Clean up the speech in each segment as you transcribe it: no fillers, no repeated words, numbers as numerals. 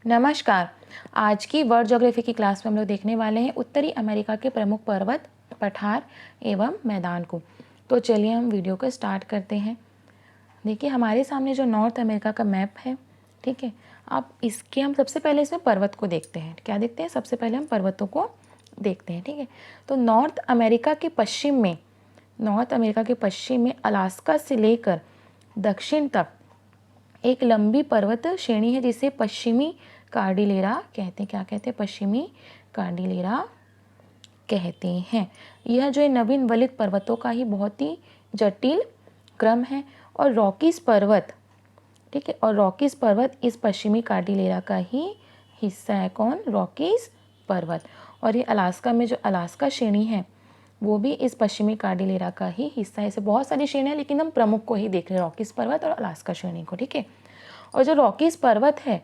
नमस्कार। आज की वर्ल्ड ज्योग्राफी की क्लास में हम लोग देखने वाले हैं उत्तरी अमेरिका के प्रमुख पर्वत, पठार एवं मैदान को। तो चलिए हम वीडियो को स्टार्ट करते हैं। देखिए हमारे सामने जो नॉर्थ अमेरिका का मैप है, ठीक है। अब इसके हम सबसे पहले इसमें पर्वत को देखते हैं। क्या देखते हैं? सबसे पहले हम पर्वतों को देखते हैं, ठीक है। तो नॉर्थ अमेरिका के पश्चिम में अलास्का से लेकर दक्षिण तक एक लंबी पर्वत श्रेणी है जिसे पश्चिमी कार्डिलेरा कहते हैं। क्या कहते हैं? पश्चिमी कार्डिलेरा कहते हैं। यह जो है नवीन वलित पर्वतों का ही बहुत ही जटिल क्रम है और रॉकीज पर्वत, ठीक है, और रॉकीज पर्वत इस पश्चिमी कार्डिलेरा का ही हिस्सा है। कौन? रॉकीज पर्वत। और ये अलास्का में जो अलास्का श्रेणी है वो भी इस पश्चिमी कार्डिलेरा का ही हिस्सा है। ऐसे बहुत सारी श्रेणियाँ, लेकिन हम प्रमुख को ही देख रहे हैं, रॉकीज पर्वत और अलास्का श्रेणी को, ठीक है। और जो रॉकीज पर्वत है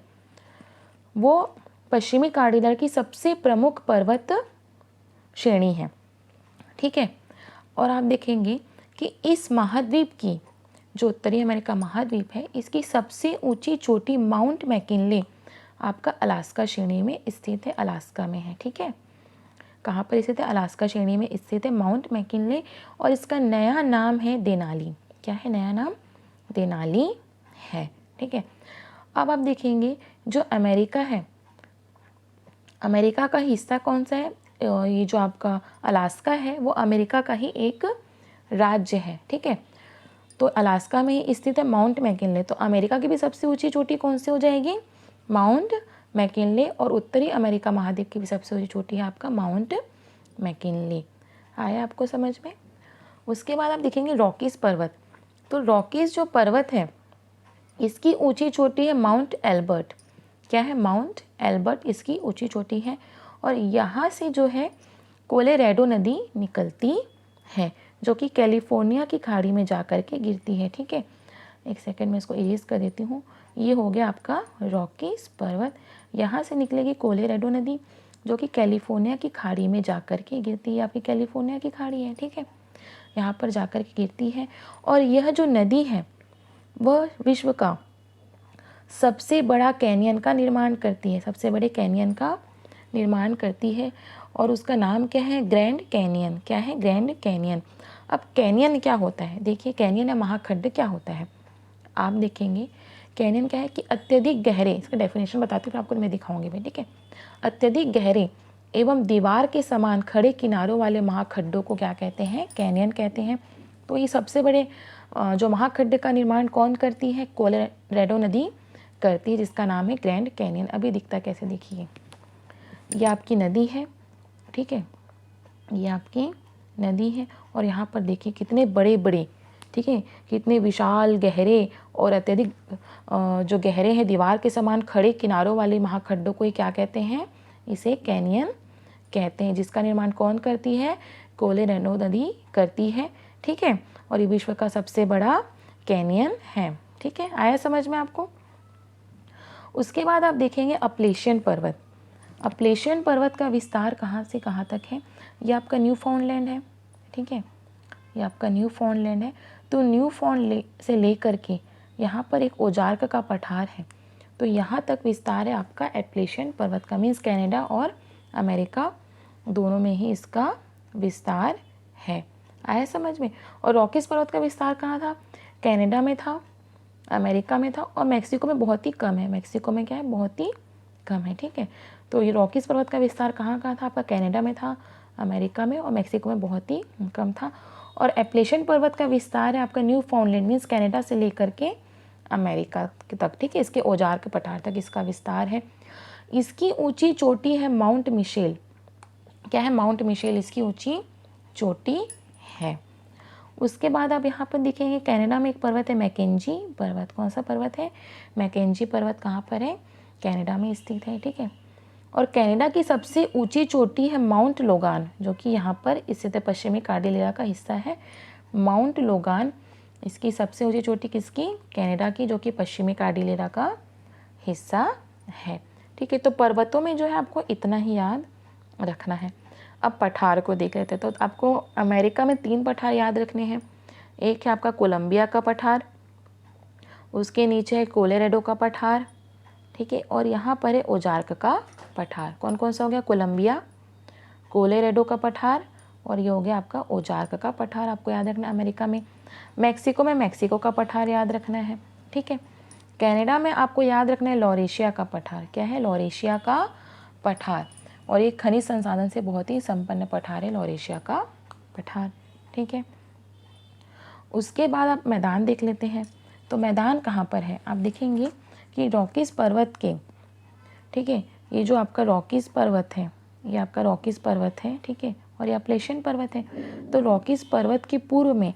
वो पश्चिमी कार्डिलेरा की सबसे प्रमुख पर्वत श्रेणी है, ठीक है। और आप देखेंगे कि इस महाद्वीप की, जो उत्तरी अमेरिका महाद्वीप है, इसकी सबसे ऊंची चोटी माउंट मैकिनले आपका अलास्का श्रेणी में स्थित है। अलास्का में है, ठीक है। कहाँ पर स्थित है? अलास्का श्रेणी में स्थित है माउंट मैकिनले। और इसका नया नाम है देनाली। क्या है नया नाम? देनाली है, ठीक है। अब आप देखेंगे जो अमेरिका है, अमेरिका का हिस्सा कौन सा है? ये जो आपका अलास्का है वो अमेरिका का ही एक राज्य है, ठीक है। तो अलास्का में ही स्थित है माउंट मैकिनले। तो अमेरिका की भी सबसे ऊंची चोटी कौन सी हो जाएगी? Mount McKinley. और उत्तरी अमेरिका महाद्वीप की भी सबसे ऊंची चोटी है आपका माउंट मैकिनले। आया आपको समझ में? उसके बाद आप देखेंगे रॉकीज पर्वत। तो रॉकीज जो पर्वत है इसकी ऊंची चोटी है माउंट एल्बर्ट। क्या है? माउंट एल्बर्ट इसकी ऊंची चोटी है। और यहाँ से जो है कोलोराडो नदी निकलती है जो कि कैलिफोर्निया की खाड़ी में जा कर के गिरती है, ठीक है। एक सेकंड में इसको इरेज कर देती हूँ। ये हो गया आपका रॉकीज पर्वत। यहाँ से निकलेगी कोलोराडो नदी जो कि कैलिफोर्निया की खाड़ी में जा कर के गिरती है। आपकी कैलिफोर्निया की खाड़ी है, ठीक है, यहाँ पर जा कर के गिरती है। और यह जो नदी है वह विश्व का सबसे बड़ा कैनियन का निर्माण करती है। सबसे बड़े कैनियन का निर्माण करती है और उसका नाम क्या है? Grand canyon. क्या है? Grand canyon. अब कैनियन क्या होता है? देखिए कैनियन या महाखड्ड क्या होता है? आप देखेंगे कैनियन क्या है कि अत्यधिक गहरे, इसका डेफिनेशन बताती हूँ फिर आपको मैं दिखाऊंगी भी, ठीक है। अत्यधिक गहरे एवं दीवार के समान खड़े किनारों वाले महाखड्डों को क्या कहते हैं? कैनियन कहते हैं। तो ये सबसे बड़े जो महाखड्ड का निर्माण कौन करती है? कोलोराडो नदी करती है जिसका नाम है ग्रैंड कैनियन। अभी दिखता कैसे? देखिए ये आपकी नदी है, ठीक है, ये आपकी नदी है। और यहाँ पर देखिए कितने बड़े बड़े, ठीक है, कितने विशाल गहरे और अत्यधिक जो गहरे हैं दीवार के समान खड़े किनारों वाले महाखड्डों को ये क्या कहते हैं? इसे कैनियन कहते हैं जिसका निर्माण कौन करती है? कोलोराडो नदी करती है, ठीक है। और ये विश्व का सबसे बड़ा कैनियन है, ठीक है। आया समझ में आपको? उसके बाद आप देखेंगे अपलेशियन पर्वत। अपलेशियन पर्वत का विस्तार कहाँ से कहाँ तक है? ये आपका न्यूफाउंडलैंड है, ठीक है, ये आपका न्यूफाउंडलैंड है। तो न्यूफाउंडलैंड से लेकर के यहाँ पर एक ओजार्क का पठार है, तो यहाँ तक विस्तार है आपका अपलेशियन पर्वत का। मीन्स कनाडा और अमेरिका दोनों में ही इसका विस्तार है। आया समझ में? और रॉकीज पर्वत का विस्तार कहाँ था? कनाडा में था, अमेरिका में था और मैक्सिको में बहुत ही कम है। मैक्सिको में क्या है? बहुत ही कम है, ठीक है। तो ये रॉकीज पर्वत का विस्तार कहाँ कहाँ था? आपका कनाडा में था, अमेरिका में और मैक्सिको में बहुत ही कम था। और अपलेशियन पर्वत का विस्तार है आपका न्यूफाउंडलैंड मीन्स कनाडा से लेकर के अमेरिका तक, ठीक है, इसके ओजार्क पठार तक इसका विस्तार है। इसकी ऊंची चोटी है माउंट मिशेल। क्या है? माउंट मिशेल इसकी ऊंची चोटी है। उसके बाद आप यहाँ पर देखेंगे कनाडा में एक पर्वत है मैकेंजी पर्वत। कौन सा पर्वत है? मैकेंजी पर्वत। कहाँ पर है? कनाडा में स्थित है, ठीक है। और कनाडा की सबसे ऊंची चोटी है माउंट लोगान जो कि यहाँ पर स्थित है, पश्चिमी कार्डिलेरा का हिस्सा है माउंट लोगान। इसकी सबसे ऊंची चोटी किसकी? कनाडा की, जो कि पश्चिमी कार्डिलेरा का हिस्सा है, ठीक है। तो पर्वतों में जो है आपको इतना ही याद रखना है। अब पठार को देख लेते हैं। तो आपको अमेरिका में 3 पठार याद रखने हैं। एक है आपका कोलंबिया का पठार, उसके नीचे है कोलोराडो का पठार, ठीक है। और यहाँ पर है ओजार्क का पठार। कौन कौन सा हो गया? कोलंबिया, कोलोराडो का पठार, और ये हो गया आपका ओजार्क का पठार, आपको याद रखना है। अमेरिका में मैक्सिको का पठार याद रखना है, ठीक है। कनाडा में आपको याद रखना है लॉरेशिया का पठार। क्या है? लॉरेशिया का पठार। और ये खनिज संसाधन से बहुत ही संपन्न पठार है लॉरेशिया का पठार, ठीक है। उसके बाद आप मैदान देख लेते हैं। तो मैदान कहाँ पर है? आप देखेंगे कि रॉकीज पर्वत के, ठीक है, ये जो आपका रॉकीज पर्वत है, ये आपका रॉकीज पर्वत है, ठीक है, और ये अपलेशियन पर्वत है। तो रॉकीज पर्वत के पूर्व में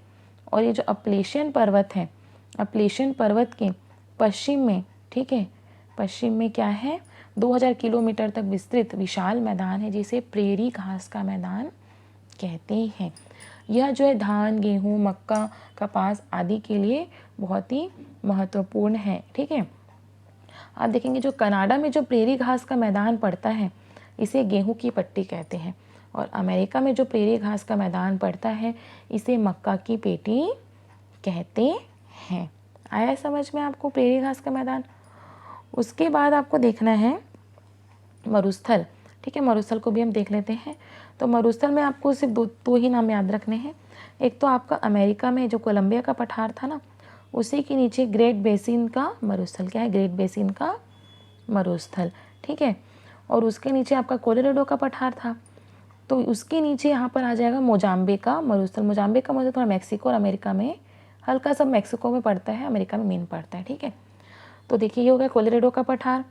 और ये जो अपलेशियन पर्वत है, अपलेशियन पर्वत के पश्चिम में, ठीक है, पश्चिम में क्या है? 2000 किलोमीटर तक विस्तृत विशाल मैदान है जिसे प्रेरी घास का मैदान कहते हैं। यह जो है धान, गेहूँ, मक्का, कपास आदि के लिए बहुत ही महत्वपूर्ण है, ठीक है। आप देखेंगे जो कनाडा में जो प्रेरी घास का मैदान पड़ता है इसे गेहूं की पट्टी कहते हैं, और अमेरिका में जो प्रेरी घास का मैदान पड़ता है इसे मक्का की पेटी कहते हैं। आया समझ में आपको प्रेरी घास का मैदान? उसके बाद आपको देखना है मरुस्थल, ठीक है, मरुस्थल को भी हम देख लेते हैं। तो मरुस्थल में आपको सिर्फ दो ही नाम याद रखने हैं। एक तो आपका अमेरिका में जो कोलंबिया का पठार था ना, उसी के नीचे ग्रेट बेसिन का मरुस्थल। क्या है? ग्रेट बेसिन का मरुस्थल, ठीक है। और उसके नीचे आपका कोलोराडो का पठार था, तो उसके नीचे यहाँ पर आ जाएगा मोजाम्बिक का मरुस्थल। मोजाम्बिक का मतलब थोड़ा मैक्सिको और अमेरिका में, हल्का सा मैक्सिको में पड़ता है, अमेरिका में मेन पड़ता है, ठीक है। तो देखिए ये हो गया कोलोराडो का पठार,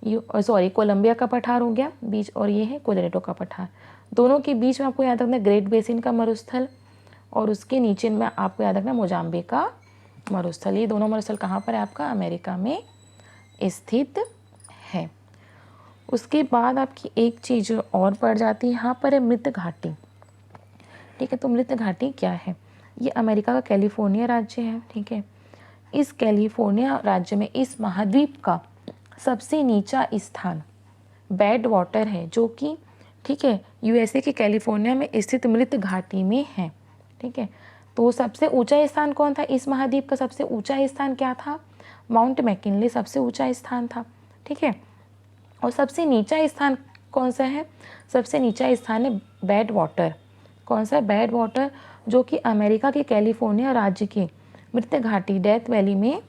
कोलंबिया का पठार हो गया बीच, और ये है कोलोराडो का पठार। दोनों के बीच में आपको याद रखना है ग्रेट बेसिन का मरुस्थल, और उसके नीचे में आपको याद रखना है मोजाम्बिक का मरुस्थल। ये दोनों मरुस्थल कहाँ पर है? आपका अमेरिका में स्थित है। उसके बाद आपकी एक चीज़ और पड़ जाती है, यहाँ पर है मृत घाटी, ठीक है। तो मृत घाटी क्या है? ये अमेरिका का कैलिफोर्निया राज्य है, ठीक है। इस कैलिफोर्निया राज्य में इस महाद्वीप का सबसे नीचा स्थान बैड वाटर है, जो कि, ठीक है, यूएसए के कैलिफोर्निया में स्थित मृत घाटी में है, ठीक है। तो सबसे ऊंचा स्थान कौन था? इस महाद्वीप का सबसे ऊंचा स्थान क्या था? माउंट मैकिनले सबसे ऊंचा स्थान था, ठीक है। और सबसे नीचा स्थान कौन सा है? सबसे नीचा स्थान है बैड वाटर। कौन सा है? बैड वाटर, जो कि अमेरिका के कैलिफोर्निया राज्य के मृत घाटी डेथ वैली में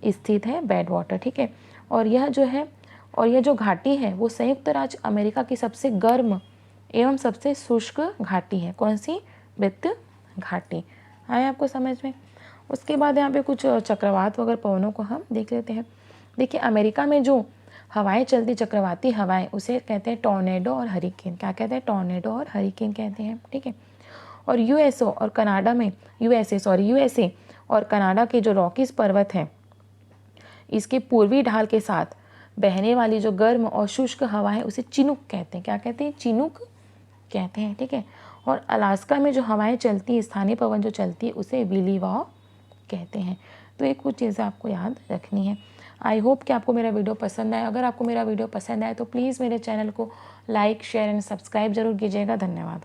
स्थित है बैड वाटर, ठीक है। और यह जो है, और यह जो घाटी है वो संयुक्त राज्य अमेरिका की सबसे गर्म एवं सबसे शुष्क घाटी है। कौन सी? मृत घाटी। आए आपको समझ में? उसके बाद यहाँ पे कुछ चक्रवात वगैरह पवनों को हम देख लेते हैं। देखिए अमेरिका में जो हवाएं चलती, चक्रवाती हवाएं, उसे कहते हैं टॉर्नेडो और हरिकेन। क्या कहते हैं? टॉर्नेडो और हरिकेन कहते हैं, ठीक है। और यूएसए और कनाडा के जो रॉकीज पर्वत हैं, इसके पूर्वी ढाल के साथ बहने वाली जो गर्म और शुष्क हवा है उसे चिनूक कहते हैं। क्या कहते हैं? चिनूक कहते हैं, ठीक है। और अलास्का में जो हवाएं चलती है, स्थानीय पवन जो चलती है, उसे विली वॉ कहते हैं। तो ये कुछ चीज़ें आपको याद रखनी है। आई होप कि आपको मेरा वीडियो पसंद आए। अगर आपको मेरा वीडियो पसंद आए तो प्लीज़ मेरे चैनल को लाइक, शेयर एंड सब्सक्राइब जरूर कीजिएगा। धन्यवाद।